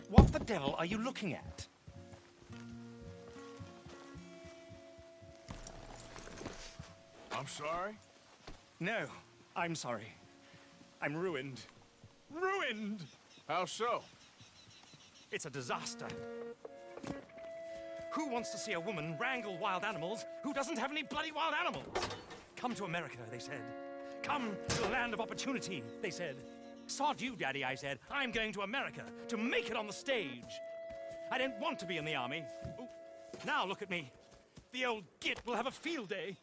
What the devil are you looking at? I'm sorry? No, I'm sorry. I'm ruined. Ruined! How so? It's a disaster. Who wants to see a woman wrangle wild animals who doesn't have any bloody wild animals? Come to America, they said. Come to the land of opportunity, they said. Sod you, Daddy, I said. I'm going to America to make it on the stage. I didn't want to be in the army. Ooh, now look at me. The old git will have a field day.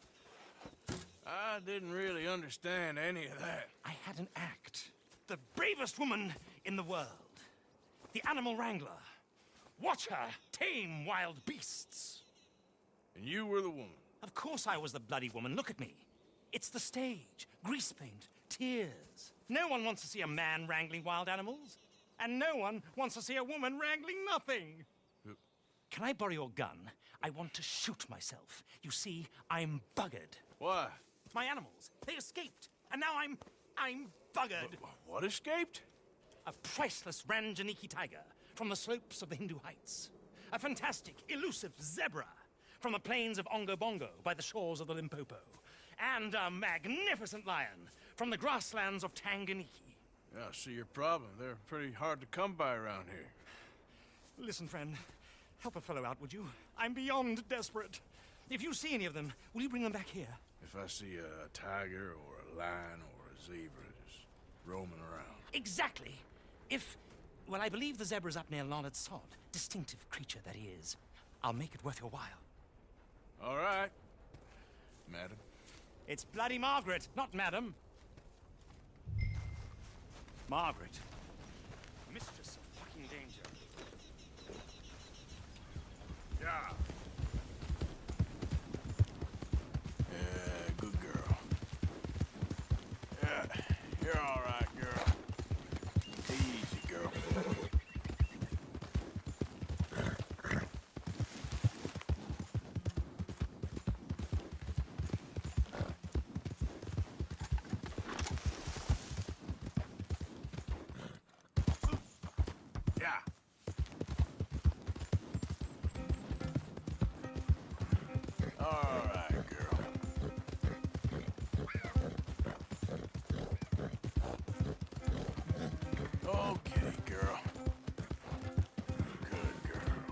I didn't really understand any of that. I had an act. The bravest woman in the world. The animal wrangler. Watch her tame wild beasts. And you were the woman. Of course I was the bloody woman. Look at me. It's the stage. Grease paint. Tears. No one wants to see a man wrangling wild animals. And no one wants to see a woman wrangling nothing. Can I borrow your gun? I want to shoot myself. You see, I'm buggered. Why? My animals, they escaped. And now I'm buggered. What escaped? A priceless Ranjaniki tiger from the slopes of the Hindu Heights. A fantastic, elusive zebra from the plains of Ongo Bongo by the shores of the Limpopo. And a magnificent lion from the grasslands of Tanganyika. Yeah, I see your problem. They're pretty hard to come by around here. Listen, friend, help a fellow out, would you? I'm beyond desperate. If you see any of them, will you bring them back here? If I see a tiger or a lion or a zebra just roaming around. Exactly. Well, I believe the zebra's up near Larned Sod. Distinctive creature that he is. I'll make it worth your while. All right, madam. It's bloody Margaret, not madam. Margaret. Mistress of fucking danger. Yeah. Yeah, good girl. Yeah, you're all right, girl. Easy, girl. Yeah. All right, girl. Okay, girl. Good girl.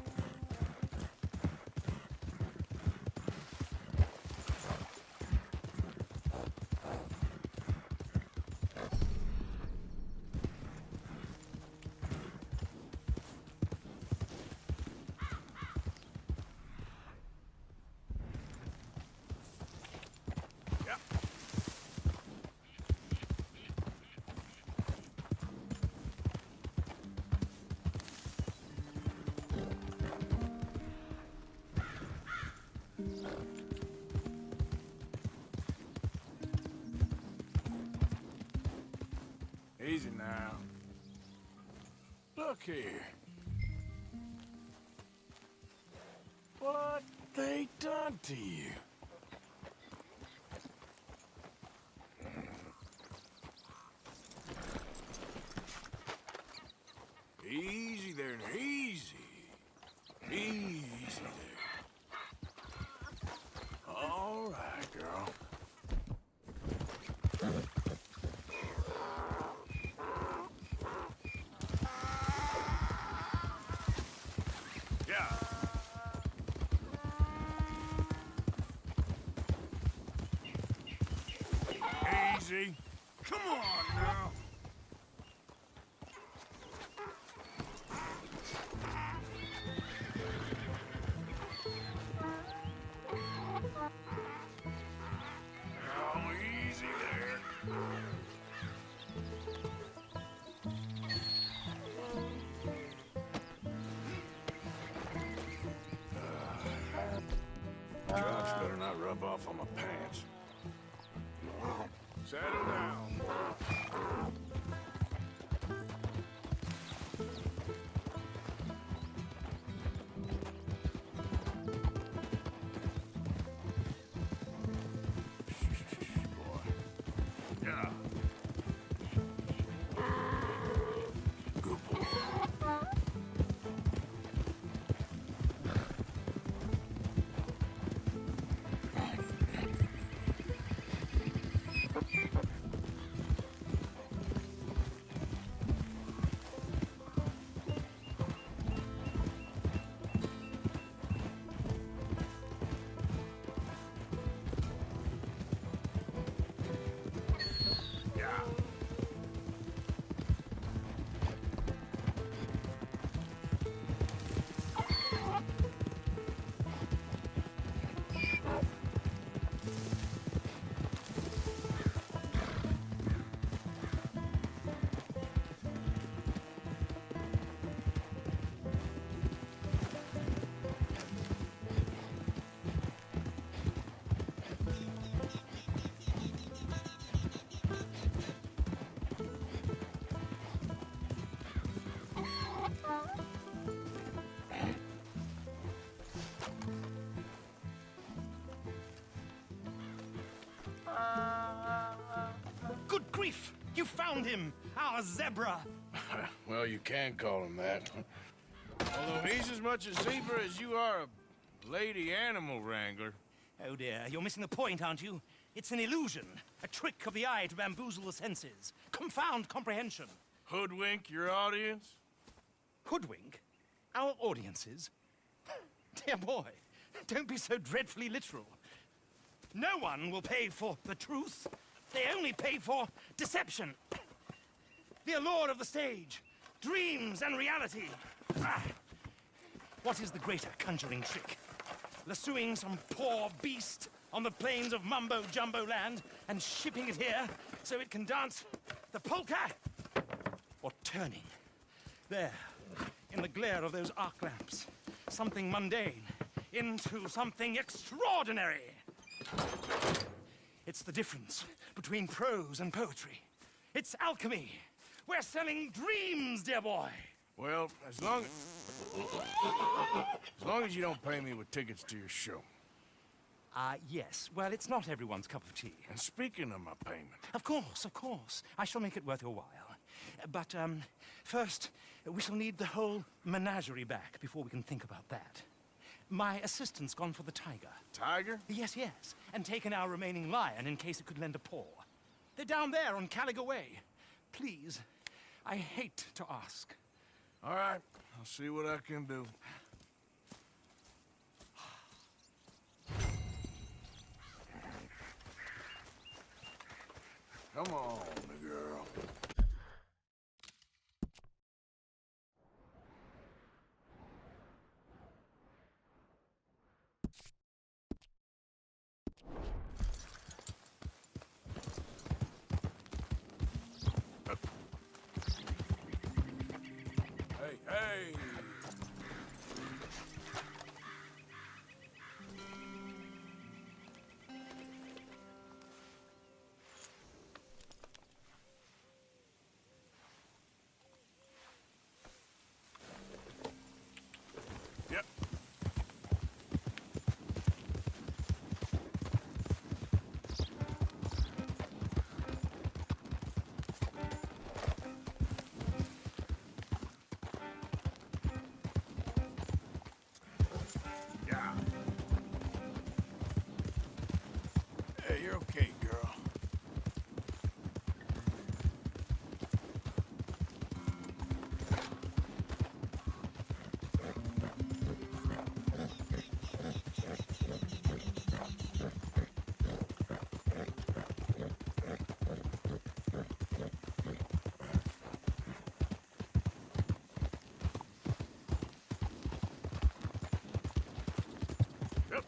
Yep. Easy now. Look here. What they done to you? Easy there, now, easy. Easy there. All right, girl. Yeah. Easy. Come on now. Oh, easy there. Drugs better not rub off on my pants. Settle down. Boy. Yeah. Good boy. Good grief! You found him! Our zebra! Well, you can call him that. Although he's as much a zebra as you are a lady animal wrangler. Oh dear, you're missing the point, aren't you? It's an illusion. A trick of the eye to bamboozle the senses. Confound comprehension. Hoodwink your audience? Hoodwink? Our audiences? Dear boy, don't be so dreadfully literal. No one will pay for the truth. They only pay for deception. The allure of the stage, dreams and reality. Ah. What is the greater conjuring trick? Lassoing some poor beast on the plains of mumbo-jumbo land and shipping it here so it can dance the polka? Or turning, there, in the glare of those arc lamps, something mundane into something extraordinary? It's the difference between prose and poetry. It's alchemy. We're selling dreams, dear boy. Well, as long as you don't pay me with tickets to your show. Yes. Well, it's not everyone's cup of tea. And speaking of my payment... Of course, of course. I shall make it worth your while. But, first, we shall need the whole menagerie back before we can think about that. My assistant's gone for the tiger. Tiger? Yes, yes. And taken our remaining lion in case it could lend a paw. They're down there on Caliga Way. Please, I hate to ask. All right, I'll see what I can do. Come on, girl. Hey! Yep. Yeah. Hey, you're okay, girl. Yep.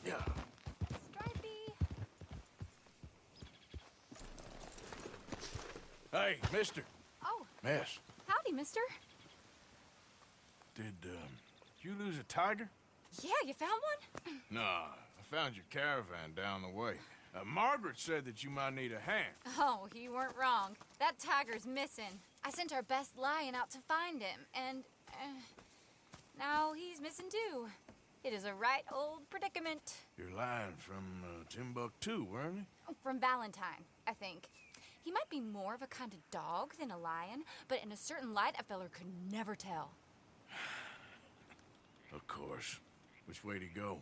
Yeah. Stripey. Hey, mister. Oh, Miss, howdy, mister. did you lose a tiger? Yeah, you found one? Nah, I found your caravan down the way. Margaret said that you might need a hand. Oh, you weren't wrong. That tiger's missing. I sent our best lion out to find him, and now he's missing too. It is a right old predicament. Your lion from Timbuktu, weren't he? From Valentine, I think. He might be more of a kind of dog than a lion, but in a certain light, a feller could never tell. Of course. Which way to go?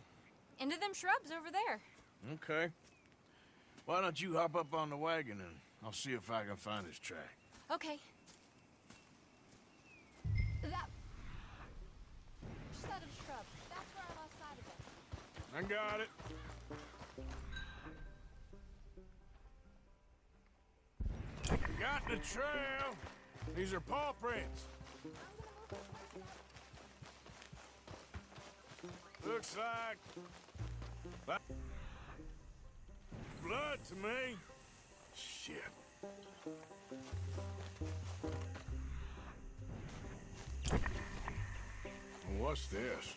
Into them shrubs over there. Okay. Why don't you hop up on the wagon and I'll see if I can find his track. Okay. That set of shrubs. That's where I lost sight of it. I got it. Got the trail. These are paw prints. Looks like blood to me. Shit. What's this?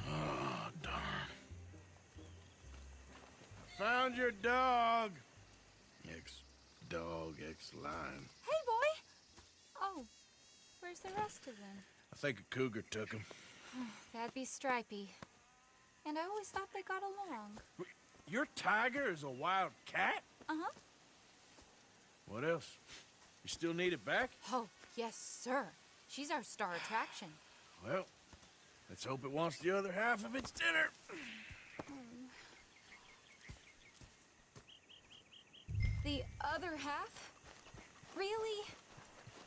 Oh, darn. Found your dog. Ex-dog, ex-lion. Hey, boy! Oh, where's the rest of them? I think a cougar took him. That'd be Stripey. And I always thought they got along. Your tiger is a wild cat? Uh-huh. What else? You still need it back? Oh, yes, sir. She's our star attraction. Well, let's hope it wants the other half of its dinner. The other half? Really?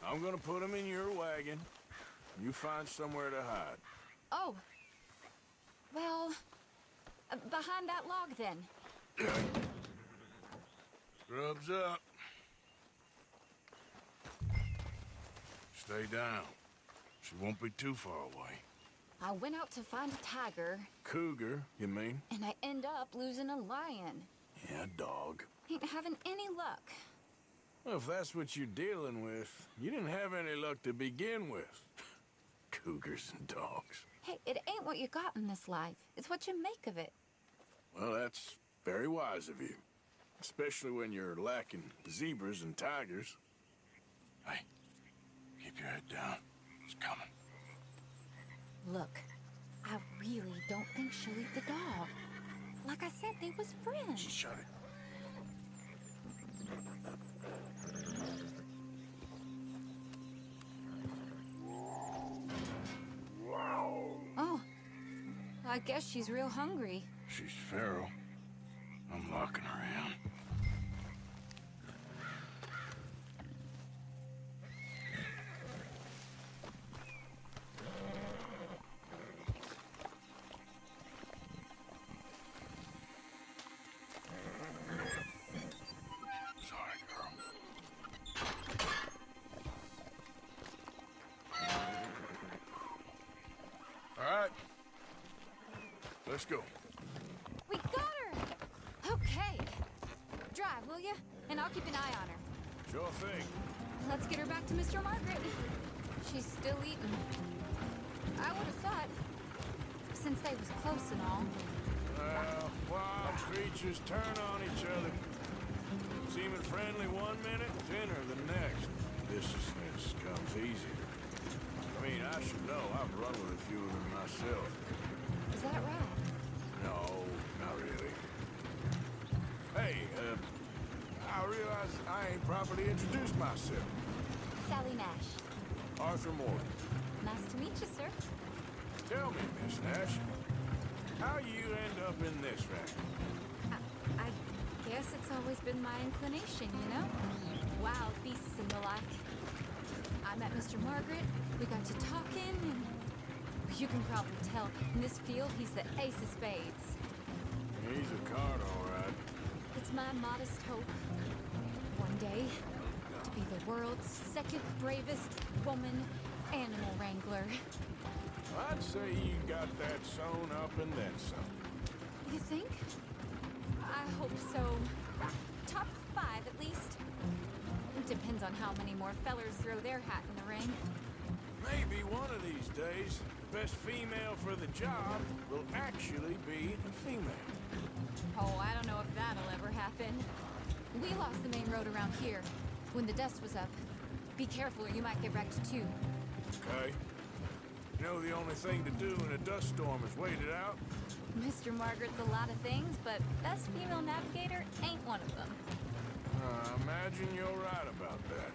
I'm gonna put him in your wagon. You find somewhere to hide. Oh. Well, behind that log, then. Grub's up. Stay down. She won't be too far away. I went out to find a tiger, Cougar, you mean? and I end up losing a lion. Yeah, dog. Ain't having any luck. Well, if that's what you're dealing with, you didn't have any luck to begin with. Cougars and dogs. Hey, it ain't what you got in this life. It's what you make of it. Well, that's very wise of you. Especially when you're lacking zebras and tigers. Hey, keep your head down. It's coming. Look, I really don't think she'll eat the dog. Like I said, they was friends. Shut it. Oh, I guess she's real hungry. She's feral. I'm locking her in. Sorry, girl. All right. Let's go. We got her! Okay. Drive, will you? And I'll keep an eye on her. Sure thing. Let's get her back to Mr. Margaret. She's still eating. I would have thought, since they was close and all. Well, wild creatures turn on each other. Seeming friendly one minute, dinner the next. Viciousness comes easy. I mean, I should know. I've run with a few of them myself. Is that right? No, not really. Hey, I realize I ain't properly introduced myself. Sally Nash. Arthur Morgan. Nice to meet you, sir. Tell me, Miss Nash, how you end up in this racket? I guess it's always been my inclination, you know? Wild beasts and the like. I met Mr. Margaret, we got to talking, and you can probably tell, in this field, he's the ace of spades. He's a card, all right. It's my modest hope, one day, to be the world's second bravest woman animal wrangler. I'd say you got that sewn up and then some. You think? I hope so. Top 5, at least. It depends on how many more fellers throw their hat in the ring. Maybe one of these days, the best female for the job will actually be a female. Oh, I don't know if that'll ever happen. We lost the main road around here when the dust was up. Be careful or you might get wrecked too. Okay? You know the only thing to do in a dust storm is wait it out? Mr. Margaret's a lot of things, but best female navigator ain't one of them. I imagine you're right about that.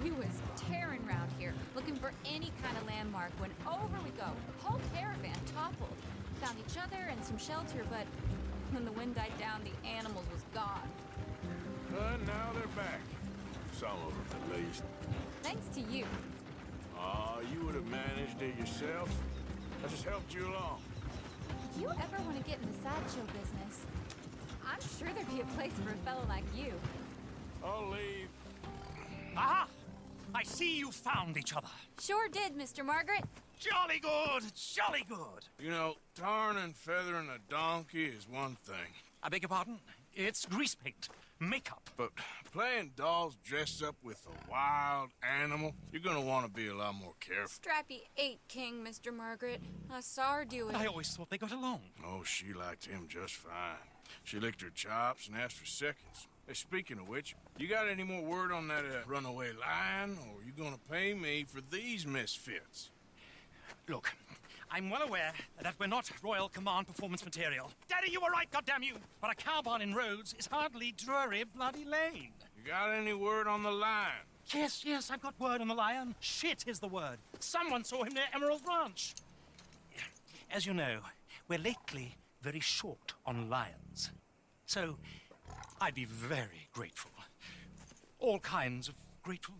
We was tearing around here, looking for any kind of landmark when over we go. Whole caravan toppled. Found each other and some shelter, but when the wind died down, the animals was gone. But now they're back. Some of them, at least. Thanks to you. You would have managed it yourself. I just helped you along. If you ever want to get in the sideshow business, there'd be a place for a fellow like you. I'll leave. Aha! I see you found each other. Sure did, Mr. Margaret. Jolly good, jolly good. You know, tarring and feathering a donkey is one thing. I beg your pardon? It's grease paint, makeup. But playing dolls dressed up with a wild animal, you're gonna want to be a lot more careful. Strappy ate King, Mr. Margaret. I saw her do it. I always thought they got along. Oh, she liked him just fine. She licked her chops and asked for seconds. Hey, speaking of which, you got any more word on that runaway lion, or are you gonna pay me for these misfits? Look, I'm well aware that we're not Royal Command performance material. Daddy, you were right, goddamn you! But a cow barn in Rhodes is hardly Drury Bloody Lane. You got any word on the lion? Yes, I've got word on the lion. Shit is the word. Someone saw him near Emerald Ranch. As you know, we're lately very short on lions. So, I'd be very grateful. All kinds of grateful.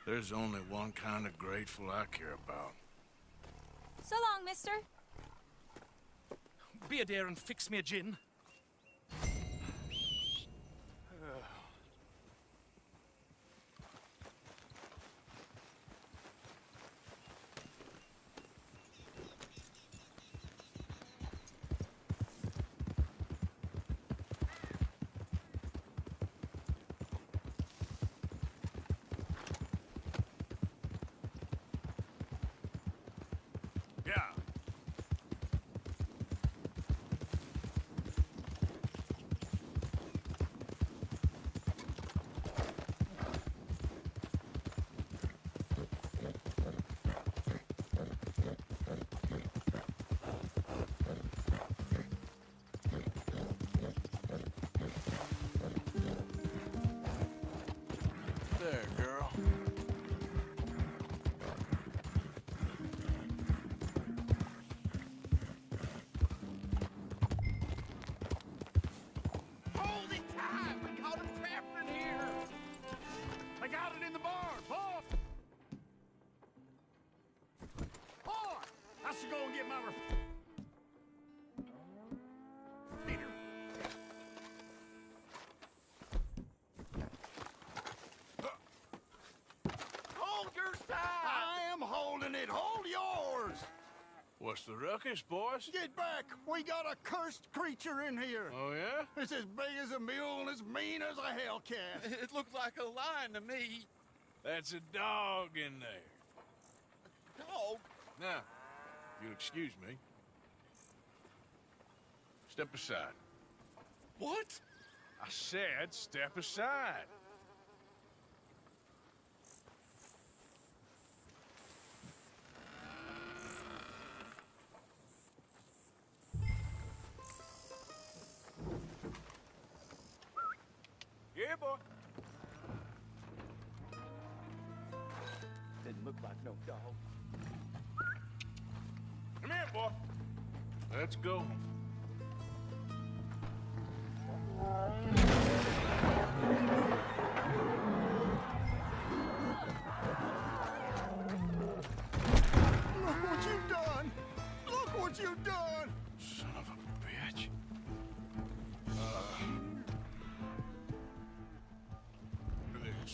There's only one kind of grateful I care about. So long, mister. Be a dear and fix me a gin. Yeah. There, girl. Hold it tight! We caught him trapped in here! I got it in the barn, boss! Boy! I should go and get my repeater. Hold your side! I am holding it! Hold yours! What's the ruckus, boys? Get back! We got a cursed creature in here! Oh, yeah? It's as big as a mule and as mean as a hellcat. It looked like a lion to me. That's a dog in there. Dog? Now, if you'll excuse me. Step aside. What? I said step aside. Yeah, boy. Didn't look like no dog. Come here, boy. Let's go. Look what you've done! Look what you've done! Son of a bitch. Look at this.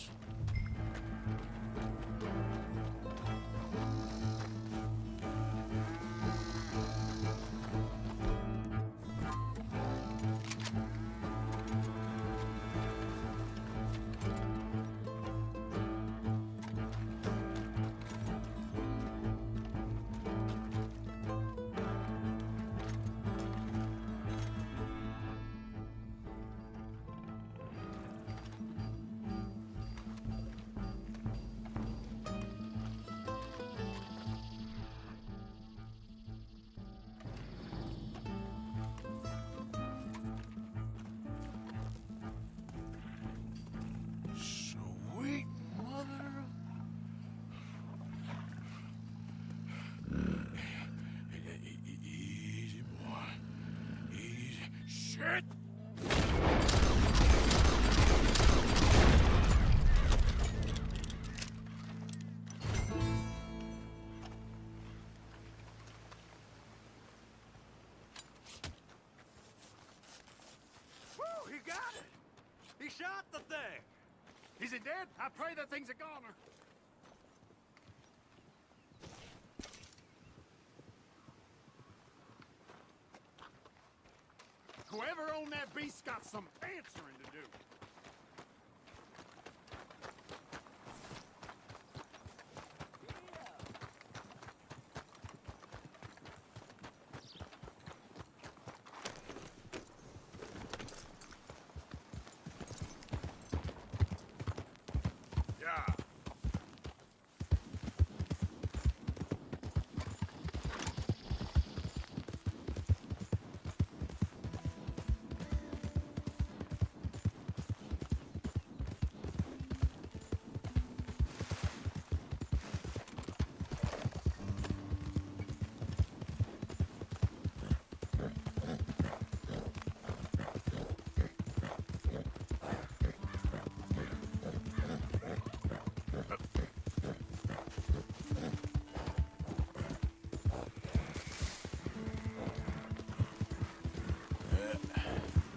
got it. He shot the thing. Is it dead? I pray that thing's a goner. Whoever owned that beast's got some answering to do. Yeah.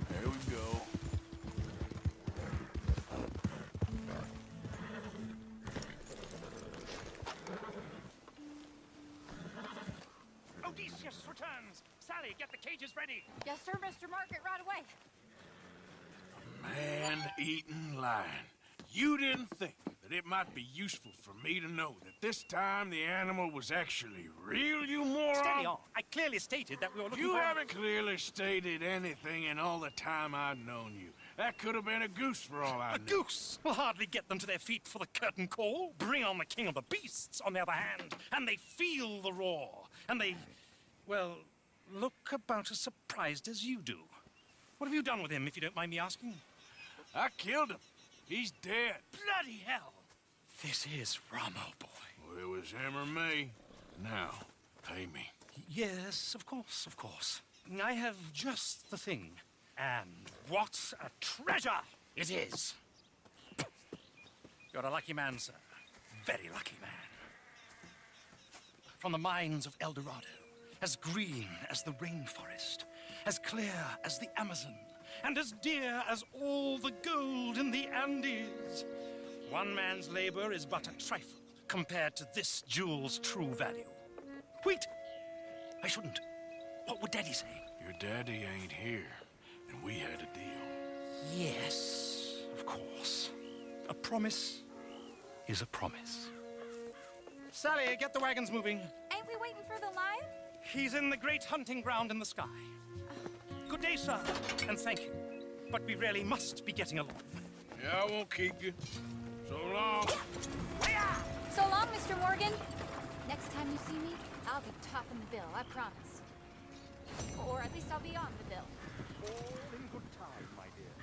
There we go. Odysseus returns! Sally, get the cages ready! Yes, sir, Mr. Margaret, right away. Man-eating lion. You didn't think that it might be useful for me to know that this time the animal was actually real, you moron? Steady on. I clearly stated that we were looking You for... haven't clearly stated anything in all the time I've known you. That could have been a goose for all I A knew. goose will hardly get them to their feet for the curtain call. Bring on the king of the beasts, on the other hand, and they feel the roar. And they, well, look about as surprised as you do. What have you done with him, if you don't mind me asking? I killed him. He's dead. Bloody hell! This is Ramo, boy. Well, it was him or me. Now, pay me. Yes, of course, of course. I have just the thing. And what a treasure it is! You're a lucky man, sir. Very lucky man. From the mines of El Dorado, as green as the rainforest, as clear as the Amazon, and as dear as all the gold in the Andes. One man's labor is but a trifle compared to this jewel's true value. Wait! I shouldn't. What would Daddy say? Your daddy ain't here, and we had a deal. Yes, of course. A promise is a promise. Sally, get the wagons moving. Ain't we waiting for the lion? He's in the great hunting ground in the sky. Good day, sir, and thank you. But we really must be getting along. Yeah, I won't keep you. So long. So long, Mr. Morgan. Next time you see me, I'll be topping the bill, I promise. Or at least I'll be on the bill. All in good time, my dear.